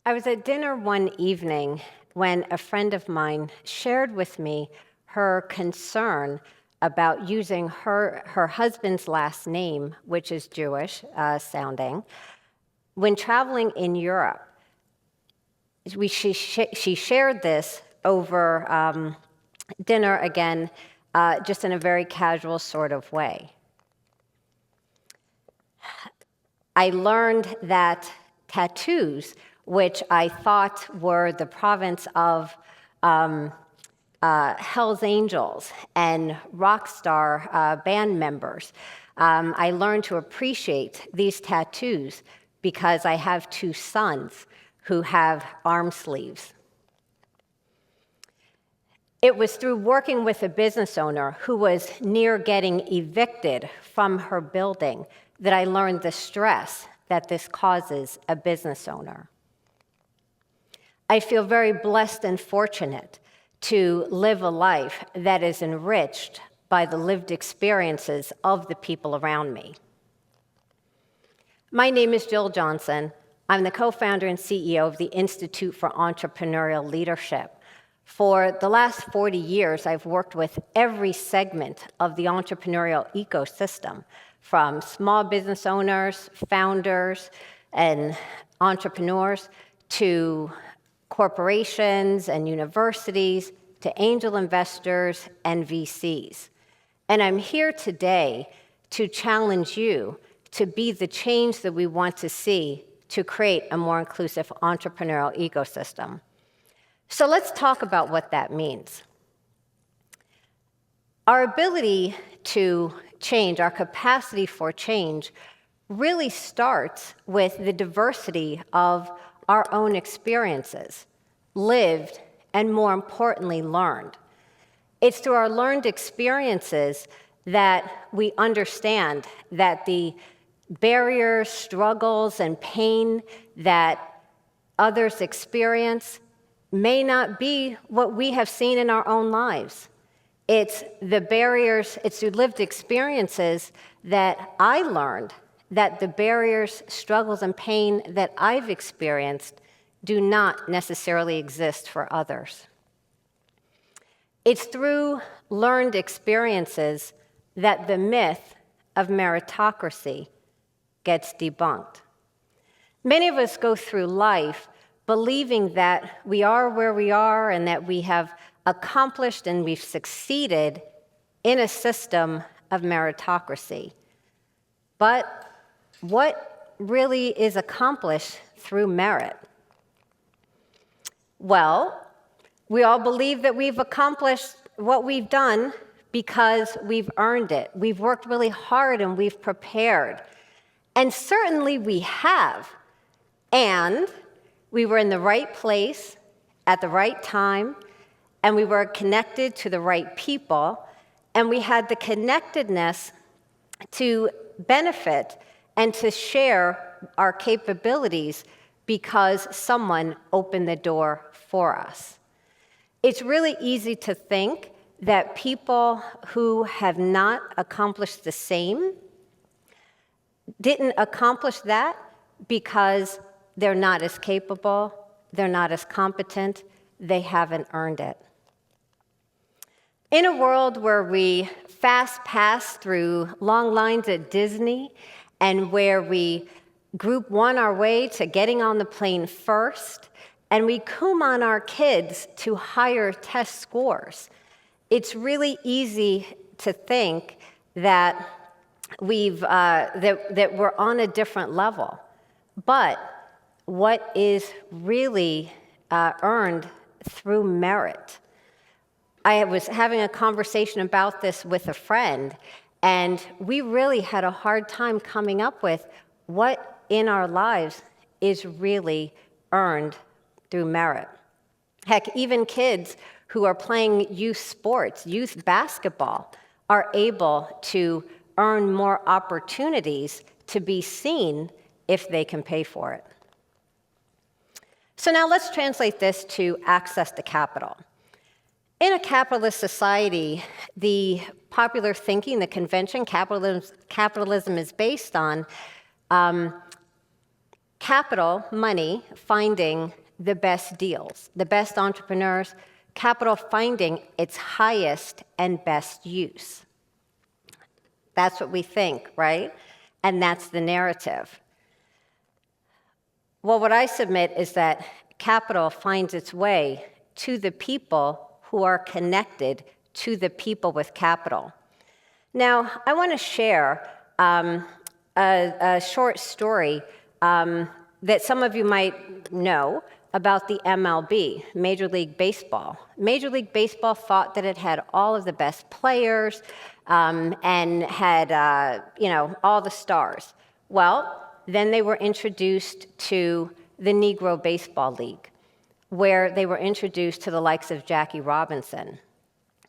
I was at dinner one evening when a friend of mine shared with me her concern about using her husband's last name, which is Jewish sounding, when traveling in Europe. She shared this over dinner again, just in a very casual sort of way. I learned that tattoos, which I thought were the province of Hell's Angels and rock star band members, I learned to appreciate these tattoos because I have two sons who have arm sleeves. It was through working with a business owner who was near getting evicted from her building that I learned the stress that this causes a business owner. I feel very blessed and fortunate to live a life that is enriched by the lived experiences of the people around me. My name is Jill Johnson. I'm the co-founder and CEO of the Institute for Entrepreneurial Leadership. For the last 40 years, I've worked with every segment of the entrepreneurial ecosystem, from small business owners, founders, and entrepreneurs, to corporations and universities, to angel investors and VCs. And I'm here today to challenge you to be the change that we want to see to create a more inclusive entrepreneurial ecosystem. So let's talk about what that means. Our ability to change, our capacity for change, really starts with the diversity of our own experiences, lived, and more importantly, learned. It's through our learned experiences that we understand that the barriers, struggles, and pain that others experience may not be what we have seen in our own lives. It's the barriers, it's through lived experiences that I learned that the barriers, struggles, and pain that I've experienced do not necessarily exist for others. It's through learned experiences that the myth of meritocracy gets debunked. Many of us go through life believing that we are where we are and that we have accomplished and we've succeeded in a system of meritocracy. But what really is accomplished through merit? Well, we all believe that we've accomplished what we've done because we've earned it. We've worked really hard and we've prepared. And certainly we have. And we were in the right place at the right time, and we were connected to the right people, and we had the connectedness to benefit and to share our capabilities because someone opened the door for us. It's really easy to think that people who have not accomplished the same didn't accomplish that because they're not as capable, they're not as competent, they haven't earned it. In a world where we fast pass through long lines at Disney and where we group one our way to getting on the plane first, and we coom on our kids to higher test scores, it's really easy to think that that we're on a different level. But what is really earned through merit? I was having a conversation about this with a friend, and we really had a hard time coming up with what in our lives is really earned through merit. Heck, even kids who are playing youth sports, youth basketball, are able to earn more opportunities to be seen if they can pay for it. So now let's translate this to access to capital. In a capitalist society, the popular thinking, the convention capitalism is based on Capital, money, finding the best deals, the best entrepreneurs, capital finding its highest and best use. That's what we think, right? And that's the narrative. Well, what I submit is that capital finds its way to the people who are connected to the people with capital. Now, I want to share a short story that some of you might know about the MLB, Major League Baseball. Major League Baseball thought that it had all of the best players and had, all the stars. Well, then they were introduced to the Negro Baseball League, where they were introduced to the likes of Jackie Robinson.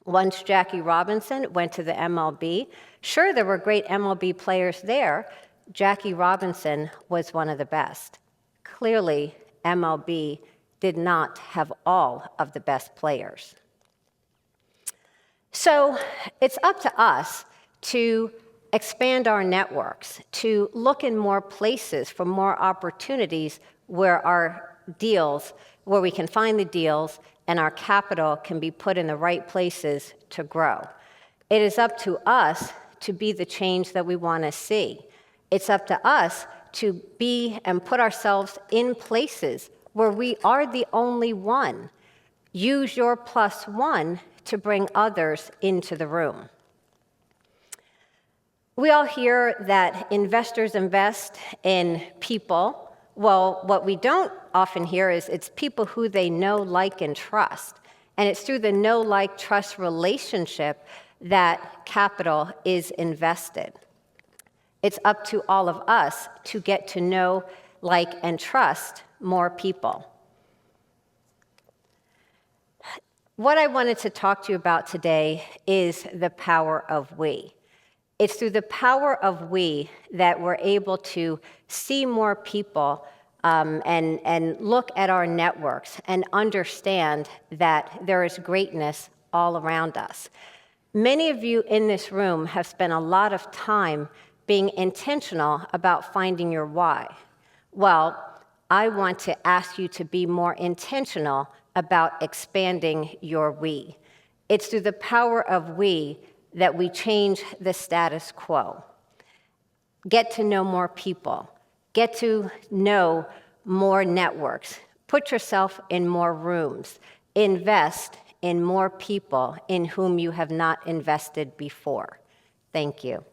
Once Jackie Robinson went to the MLB, sure, there were great MLB players there. Jackie Robinson was one of the best. Clearly, MLB did not have all of the best players. So it's up to us to expand our networks, to look in more places for more opportunities where we can find the deals and our capital can be put in the right places to grow. It is up to us to be the change that we want to see. It's up to us to be and put ourselves in places where we are the only one. Use your +1 to bring others into the room. We all hear that investors invest in people. Well, what we don't often hear is it's people who they know, like, and trust. And it's through the know, like, trust relationship that capital is invested. It's up to all of us to get to know, like, and trust more people. What I wanted to talk to you about today is the power of we. It's through the power of we that we're able to see more people and look at our networks and understand that there is greatness all around us. Many of you in this room have spent a lot of time being intentional about finding your why. Well, I want to ask you to be more intentional about expanding your we. It's through the power of we that we change the status quo. Get to know more people. Get to know more networks. Put yourself in more rooms. Invest in more people in whom you have not invested before. Thank you.